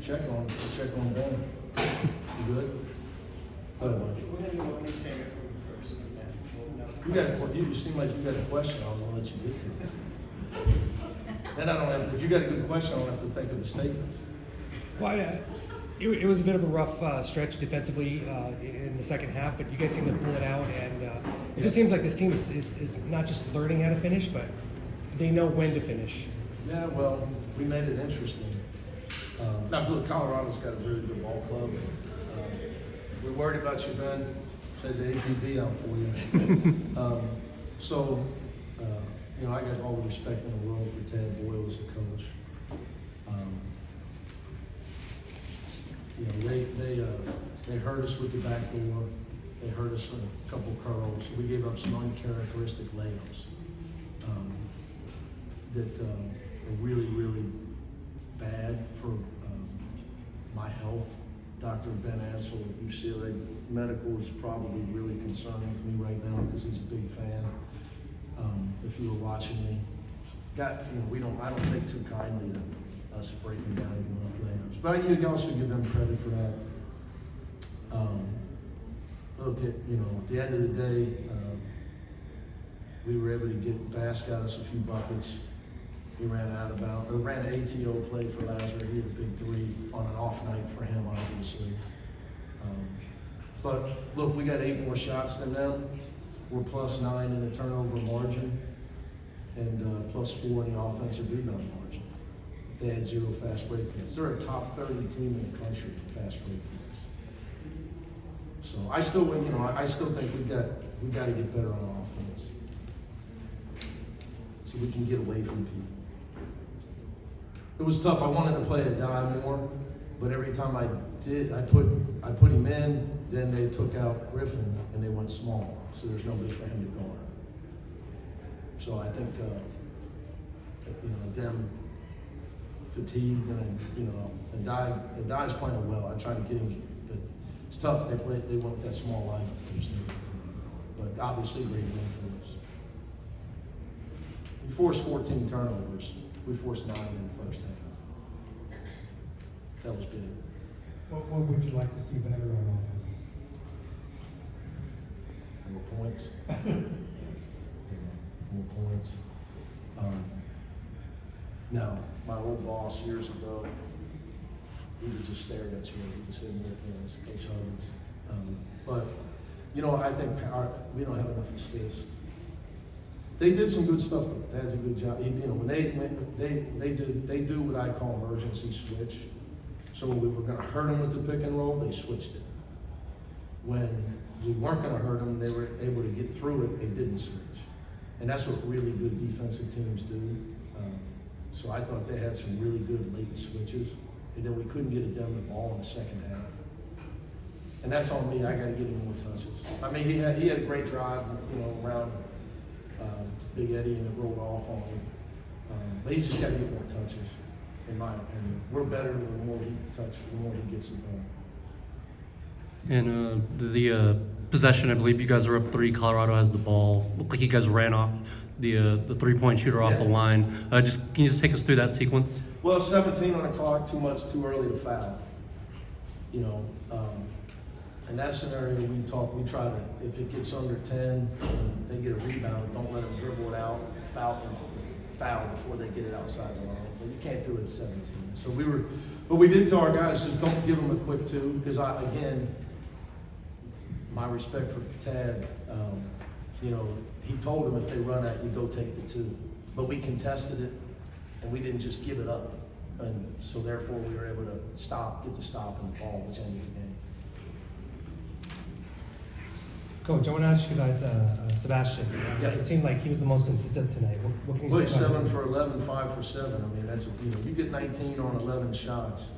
check on Ben. You good? We're going to go when you say it first. And then we'll know. You seem like you got a question. I'm gonna let you get to it. Then I don't have. If you got a good question, I don't have to think of a statement. Well, it was a bit of a rough stretch defensively in the second half, but you guys seem to pull it out, and it just seems like this team is not just learning how to finish, but they know when to finish. Yeah, well, we made it interesting. Now, look, Colorado's got a really good ball club. We're worried about you, Ben. Said the APB out for you. You know, I got all the respect in the world for Ted Boyle as a coach. You know, they hurt us with the back door. They hurt us with a couple curls. We gave up some uncharacteristic layups that are really, really bad for my health. Dr. Ben Ansel at UCLA Medical is probably really concerned with me right now because he's a big fan. If you were watching me, you know, I don't take too kindly to us breaking down and giving up layups. But you also give them credit for that. Look, you know, at the end of the day, we were able to get Bass got us a few buckets. We ran ran an ATO play for Lazar. He had a big three on an off night for him, obviously. But look, we got 8 more shots than them. We're +9 in the turnover margin and +4 in the offensive rebound margin. They had 0 fast break points. They're a top 30 team in the country for fast break points. So I still think we got to get better on offense, so we can get away from people. It was tough. I wanted to play a dime more, but every time I did, I put him in. Then they took out Griffin and they went small, so there's nobody for him to guard. So I think you know, them fatigued and Dye's playing well. I tried to get him, but it's tough. They went with that small lineup, but obviously great win for us. We forced 14 turnovers. We forced 9 in the first half. That was big. What would you like to see better on offense? More points. More points. Now, my old boss years ago, he would just stare at you. He would say, "It's Coach Huggins." But you know, I think we don't have enough assists. They did some good stuff. That's a good job. You know, when they do what I call emergency switch. So when we were going to hurt them with the pick and roll, they switched it. When we weren't going to hurt them, they were able to get through it. They didn't switch, and that's what really good defensive teams do. So I thought they had some really good late switches, and then we couldn't get them the ball in the second half. And that's on me. I got to get him more touches. I mean, he had a great drive, you know, around Big Eddie, and it rolled off on him. But he's just got to get more touches, in my opinion. We're better the more he touches, the more he gets it done. And the possession, I believe you guys are up 3. Colorado has the ball. Looked like you guys ran off the 3-point shooter off the line. Can you just take us through that sequence? Well, 17 on the clock, too early to foul. You know, in that scenario, we try to, if it gets under 10 and they get a rebound, don't let them dribble it out, foul before they get it outside the line. But you can't do it at 17. So but we did tell our guys, just don't give them a quick 2, because again, my respect for Tad, you know, he told them if they run at you, go take the 2. But we contested it, and we didn't just give it up. And so therefore we were able to get the stop in the ball, which ended the game. Coach, I want to ask you about Sebastian. It seemed like he was the most consistent tonight. What can you say about 7 for 11, 5 for 7. I mean, that's you get 19 on 11 shots.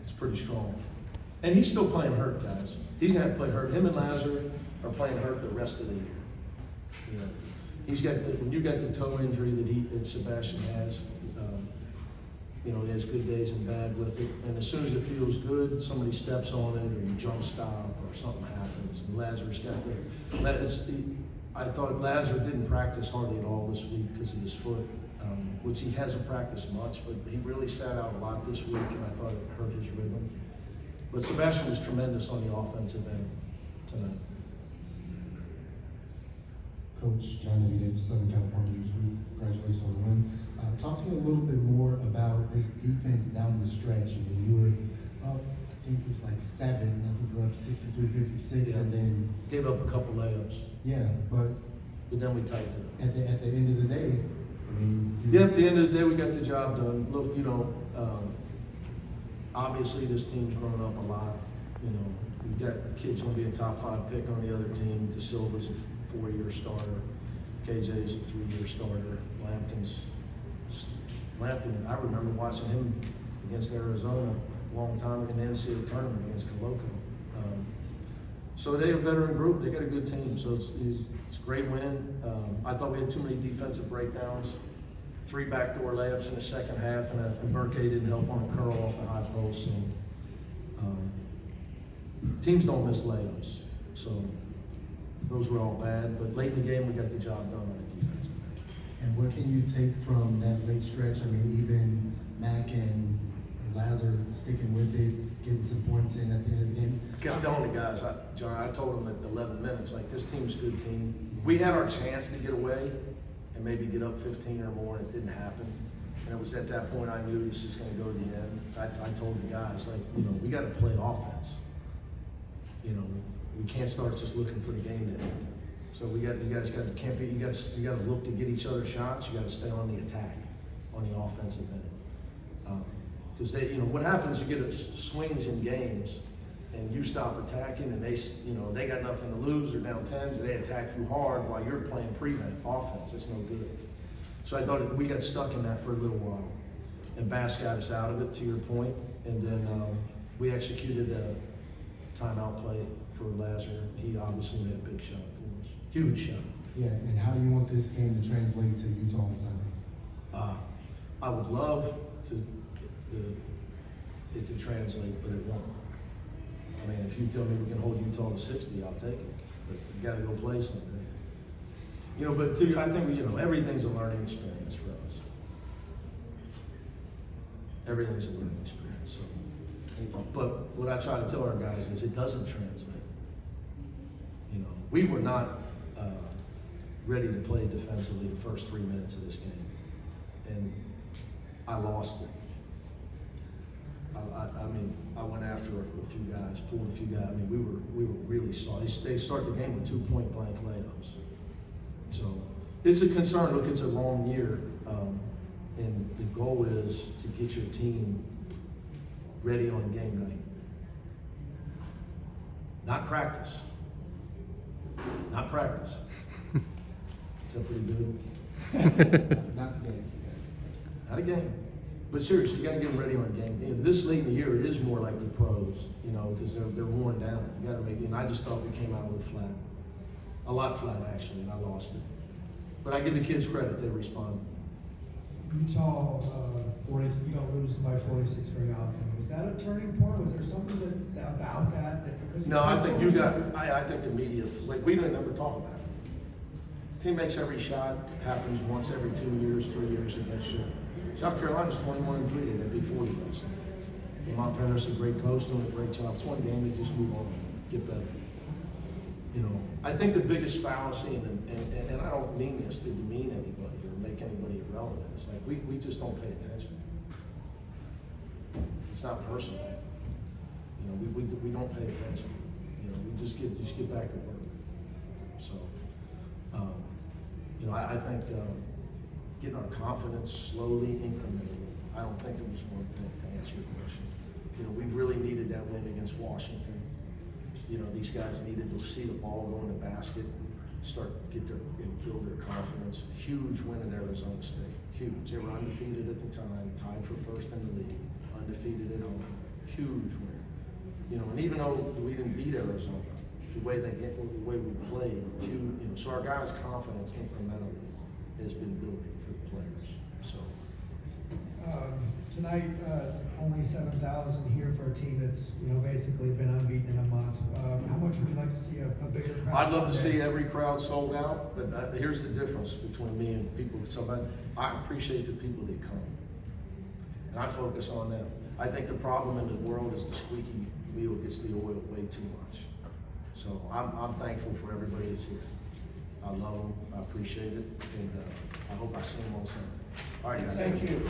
It's pretty strong. And he's still playing hurt, guys. He's going to have to play hurt. Him and Lazar are playing hurt the rest of the year. You know, when you got the toe injury that Sebastian has, you know, he has good days and bad with it. And as soon as it feels good, somebody steps on it, or you jump stop, or something happens. And Lazar's got I thought Lazar didn't practice hardly at all this week because of his foot. which he hasn't practiced much, but he really sat out a lot this week, and I thought it hurt his rhythm. But Sebastian was tremendous on the offensive end tonight. Coach John W. Davis, Southern California News Group, congratulations on the win. Talk to me a little bit more about this defense down the stretch. I mean, you were up, I think it was like 7, I think you were up 63-56, Yeah. and then, Gave up a couple layups, yeah, but but then we tightened it up. at the end of the day, I mean, Yeah, at the end of the day, we got the job done. Look, obviously this team's grown up a lot. We've got kids gonna be a top 5 pick on the other team. De Silva's a 4-year starter. KJ's a 3-year starter. Lampkin, I remember watching him against Arizona a long time in the NCAA tournament against Coloco. So they're a veteran group. They got a good team. So it's a great win. I thought we had too many defensive breakdowns. 3 backdoor layups in the second half, and Burke didn't help on a curl off the high post. And, teams don't miss layups, so those were all bad. But late in the game, we got the job done on the defense. and what can you take from that late stretch? I mean, even Mac and Lazar sticking with it, getting some points in at the end of the game. I kept telling the guys, John, I told them at 11 minutes, like, this team's a good team. We had our chance to get away and maybe get up 15 or more, and it didn't happen. And it was at that point I knew this is going to go to the end. I told the guys, like, we got to play offense. We can't start just looking for the game to end. So you guys got to look to get each other shots. You got to stay on the attack, on the offensive end. Because what happens, you get swings in games, and you stop attacking, and they got nothing to lose. They're down 10s, and they attack you hard while you're playing prevent offense. It's no good. So I thought we got stuck in that for a little while, and Bass got us out of it, to your point, and then we executed a timeout play for Lazar. He obviously made a big shot for us, huge shot. Yeah, and how do you want this game to translate to Utah on Sunday? I would love it to translate, but it won't. I mean, if you tell me we can hold Utah to 60, I'll take it. But you got to go play something. But too, I think everything's a learning experience for us. Everything's a learning experience. So, but what I try to tell our guys is it doesn't translate. We were not ready to play defensively the first 3 minutes of this game, and I lost it. I went after a few guys, pulled a few guys. I mean, we were really soft. They start the game with 2 point-blank layups. So it's a concern. Look, it's a long year, and the goal is to get your team ready on game night. Not practice. Not practice. Is that pretty good? Not the game. Not a game. But seriously, you got to get them ready on game. This late in the year, it is more like the pros, because they're worn down. You got to make it. And I just thought we came out a little flat, a lot flat actually, and I lost it. But I give the kids credit; they responded. Utah, you don't lose by 46 very often. Was that a turning point? Was there something about that because No, I think I think the media, like, we didn't ever talk about it. Team makes every shot, happens once every 2 years, 3 years against you. South Carolina's 21-3, they'd be 40 last night. Montana's a great coach, doing a great job. It's one game, they just move on, get better. I think the biggest fallacy, and I don't mean this to demean anybody or make anybody irrelevant, it's like we just don't pay attention. It's not personal. We don't pay attention. We just get back to work. So, I think getting our confidence slowly, incrementally. I don't think there was one thing to answer your question. We really needed that win against Washington. These guys needed to see the ball go in the basket, build their confidence. Huge win at Arizona State. Huge. They were undefeated at the time, tied for first in the league, undefeated at home. Huge win. And even though we didn't beat Arizona, the way we played, huge. So our guys' confidence incrementally has been building for the players. So tonight, only 7,000 here for a team that's basically been unbeaten in a month. How much would you like to see a bigger crowd? I'd love to see every crowd sold out, but here's the difference between me and people. I appreciate the people that come, and I focus on them. I think the problem in the world is the squeaky wheel gets the oil way too much. So I'm thankful for everybody that's here. I love them, I appreciate it, and I hope I see them on Sunday. All right, guys. Thank you.